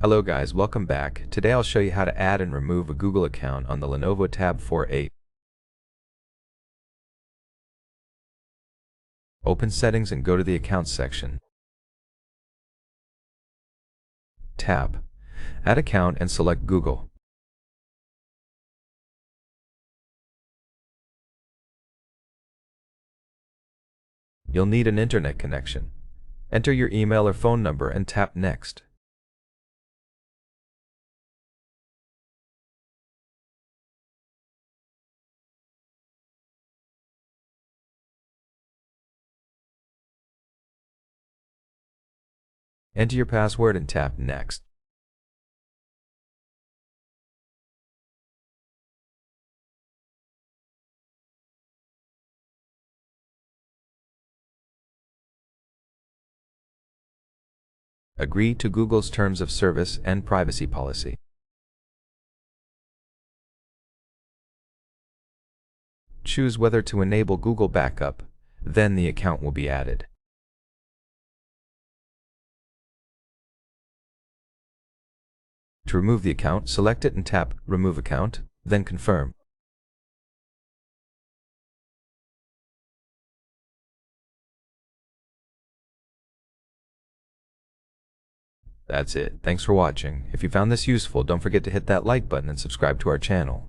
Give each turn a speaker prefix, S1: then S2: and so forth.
S1: Hello guys, welcome back. Today I'll show you how to add and remove a Google account on the LENOVO Tab 4.8. Open Settings and go to the Accounts section. Tab. Add Account and select Google. You'll need an internet connection. Enter your email or phone number and tap Next. Enter your password and tap Next. Agree to Google's Terms of Service and Privacy Policy. Choose whether to enable Google Backup, then the account will be added. To remove the account, select it and tap Remove Account, then Confirm. That's it. Thanks for watching. If you found this useful, don't forget to hit that like button and subscribe to our channel.